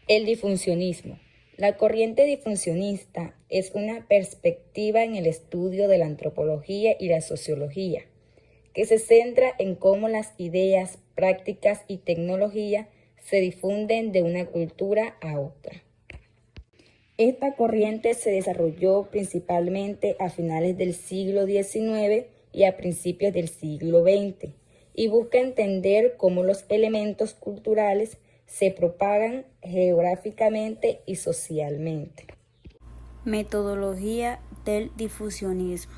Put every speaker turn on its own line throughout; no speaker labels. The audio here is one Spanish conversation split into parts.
El difuncionismo. La corriente difuncionista es una perspectiva en el estudio de la antropología y la sociología, que se centra en cómo las ideas, prácticas y tecnología se difunden de una cultura a otra. Esta corriente se desarrolló principalmente a finales del siglo XIX y a principios del siglo XX y busca entender cómo los elementos culturales se propagan geográficamente y socialmente.
Metodología del difusionismo.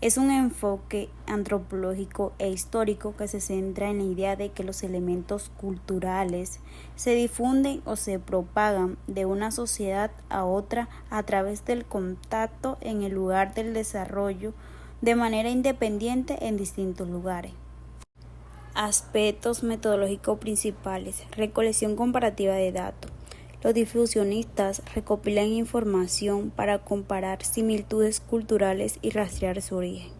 Es un enfoque antropológico e histórico que se centra en la idea de que los elementos culturales se difunden o se propagan de una sociedad a otra a través del contacto en el lugar del desarrollo de manera independiente en distintos lugares. Aspectos metodológicos principales. Recolección comparativa de datos. Los difusionistas recopilan información para comparar similitudes culturales y rastrear su origen.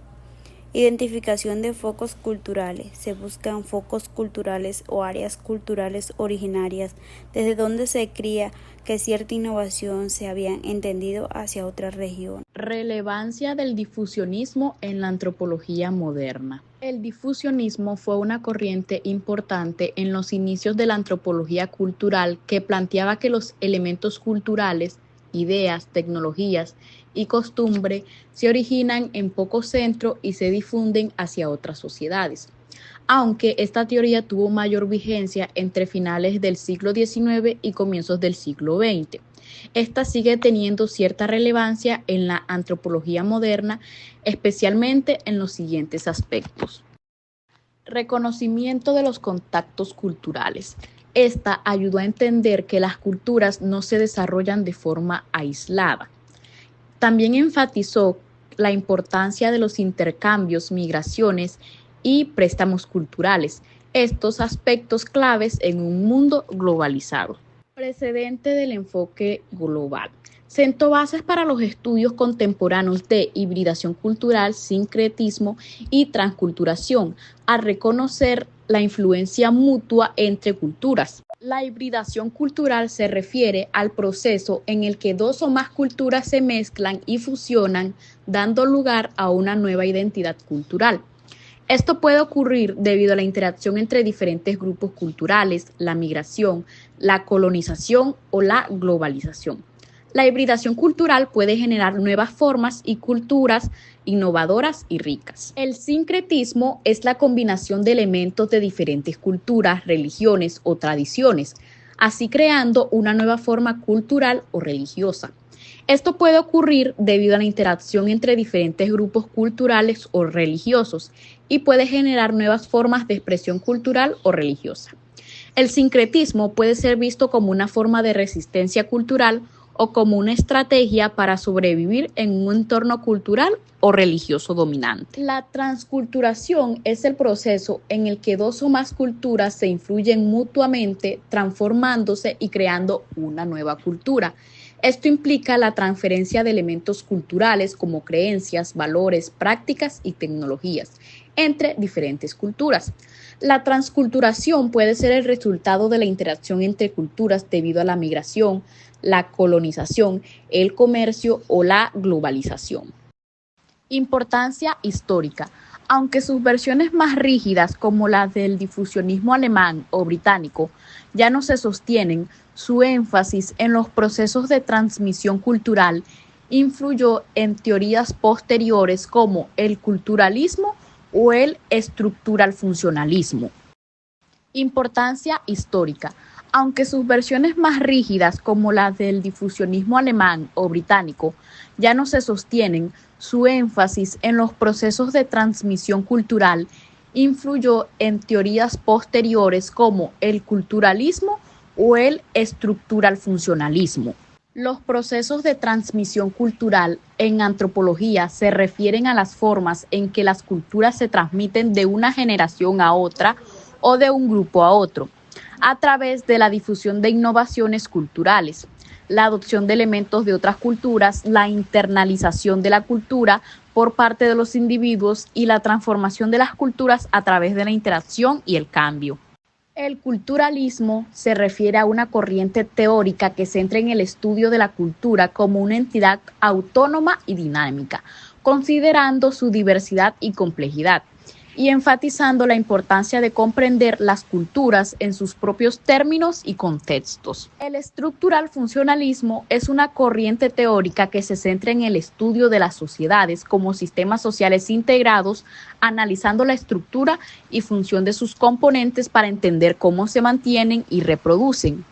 Identificación de focos culturales. Se buscan focos culturales o áreas culturales originarias desde donde se creía que cierta innovación se había entendido hacia otra región.
Relevancia del difusionismo en la antropología moderna. El difusionismo fue una corriente importante en los inicios de la antropología cultural que planteaba que los elementos culturales, ideas, tecnologías y costumbre se originan en pocos centros y se difunden hacia otras sociedades. Aunque esta teoría tuvo mayor vigencia entre finales del siglo XIX y comienzos del siglo XX. Esta sigue teniendo cierta relevancia en la antropología moderna, especialmente en los siguientes aspectos. Reconocimiento de los contactos culturales. Esta ayudó a entender que las culturas no se desarrollan de forma aislada. También enfatizó la importancia de los intercambios, migraciones y préstamos culturales, estos aspectos claves en un mundo globalizado. Precedente del enfoque global. Sentó bases para los estudios contemporáneos de hibridación cultural, sincretismo y transculturación, al reconocer la influencia mutua entre culturas. La hibridación cultural se refiere al proceso en el que dos o más culturas se mezclan y fusionan, dando lugar a una nueva identidad cultural. Esto puede ocurrir debido a la interacción entre diferentes grupos culturales, la migración, la colonización o la globalización. La hibridación cultural puede generar nuevas formas y culturas innovadoras y ricas. El sincretismo es la combinación de elementos de diferentes culturas, religiones o tradiciones, así creando una nueva forma cultural o religiosa. Esto puede ocurrir debido a la interacción entre diferentes grupos culturales o religiosos y puede generar nuevas formas de expresión cultural o religiosa. El sincretismo puede ser visto como una forma de resistencia cultural o como una estrategia para sobrevivir en un entorno cultural o religioso dominante. La transculturación es el proceso en el que dos o más culturas se influyen mutuamente, transformándose y creando una nueva cultura. Esto implica la transferencia de elementos culturales como creencias, valores, prácticas y tecnologías entre diferentes culturas. La transculturación puede ser el resultado de la interacción entre culturas debido a la migración, la colonización, el comercio o la globalización. Importancia histórica. Aunque sus versiones más rígidas, como las del difusionismo alemán o británico, ya no se sostienen, su énfasis en los procesos de transmisión cultural influyó en teorías posteriores como el culturalismo o el estructural funcionalismo. Importancia histórica. Aunque sus versiones más rígidas, como las del difusionismo alemán o británico, ya no se sostienen, su énfasis en los procesos de transmisión cultural influyó en teorías posteriores como el culturalismo o el estructural funcionalismo. Los procesos de transmisión cultural en antropología se refieren a las formas en que las culturas se transmiten de una generación a otra o de un grupo a otro, a través de la difusión de innovaciones culturales, la adopción de elementos de otras culturas, la internalización de la cultura por parte de los individuos y la transformación de las culturas a través de la interacción y el cambio. El culturalismo se refiere a una corriente teórica que se centra en el estudio de la cultura como una entidad autónoma y dinámica, considerando su diversidad y complejidad, y enfatizando la importancia de comprender las culturas en sus propios términos y contextos. El estructural funcionalismo es una corriente teórica que se centra en el estudio de las sociedades como sistemas sociales integrados, analizando la estructura y función de sus componentes para entender cómo se mantienen y reproducen.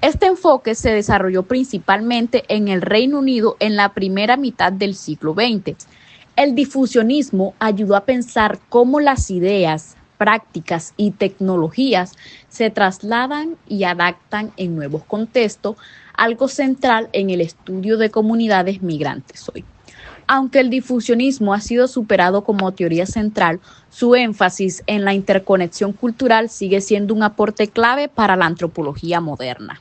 Este enfoque se desarrolló principalmente en el Reino Unido en la primera mitad del siglo XX. El difusionismo ayudó a pensar cómo las ideas, prácticas y tecnologías se trasladan y adaptan en nuevos contextos, algo central en el estudio de comunidades migrantes hoy. Aunque el difusionismo ha sido superado como teoría central, su énfasis en la interconexión cultural sigue siendo un aporte clave para la antropología moderna.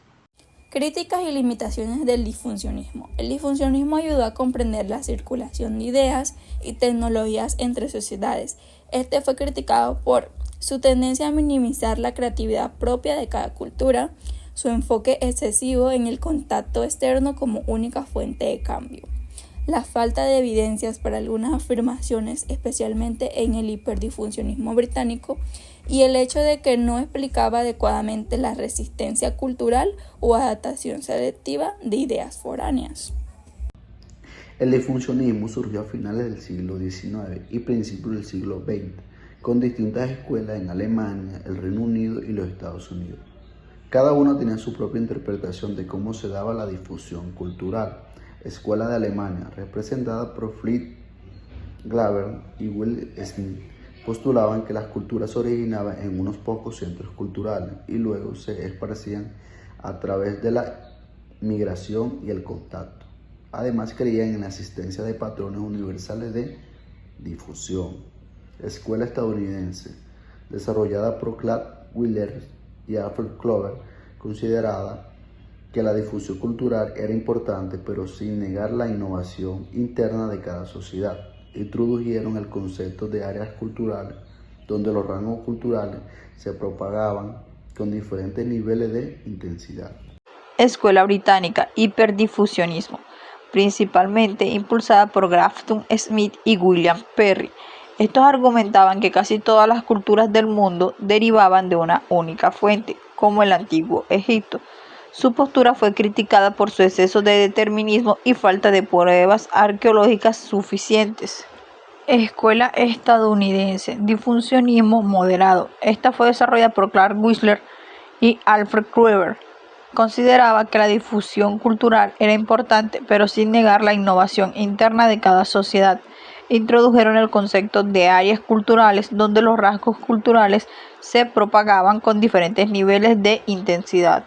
Críticas y limitaciones del difusionismo. El difusionismo ayudó a comprender la circulación de ideas y tecnologías entre sociedades. Este fue criticado por su tendencia a minimizar la creatividad propia de cada cultura, su enfoque excesivo en el contacto externo como única fuente de cambio, la falta de evidencias para algunas afirmaciones, especialmente en el hiperdifusionismo británico, y el hecho de que no explicaba adecuadamente la resistencia cultural o adaptación selectiva de ideas foráneas.
El difusionismo surgió a finales del siglo XIX y principios del siglo XX, con distintas escuelas en Alemania, el Reino Unido y los Estados Unidos. Cada una tenía su propia interpretación de cómo se daba la difusión cultural. Escuela de Alemania, representada por Fritz Glauber y Will Smith, postulaban que las culturas se originaban en unos pocos centros culturales y luego se esparcían a través de la migración y el contacto. Además, creían en la existencia de patrones universales de difusión. Escuela estadounidense, desarrollada por Claude Wheeler y Alfred Clover, considerada que la difusión cultural era importante, pero sin negar la innovación interna de cada sociedad. Introdujeron el concepto de áreas culturales, donde los rangos culturales se propagaban con diferentes niveles de intensidad.
Escuela británica, hiperdifusionismo, principalmente impulsada por Grafton Smith y William Perry. Estos argumentaban que casi todas las culturas del mundo derivaban de una única fuente, como el antiguo Egipto. Su postura fue criticada por su exceso de determinismo y falta de pruebas arqueológicas suficientes. Escuela estadounidense, difusionismo moderado. Esta fue desarrollada por Clark Wheeler y Alfred Clover. Consideraba que la difusión cultural era importante, pero sin negar la innovación interna de cada sociedad. Introdujeron el concepto de áreas culturales, donde los rasgos culturales se propagaban con diferentes niveles de intensidad.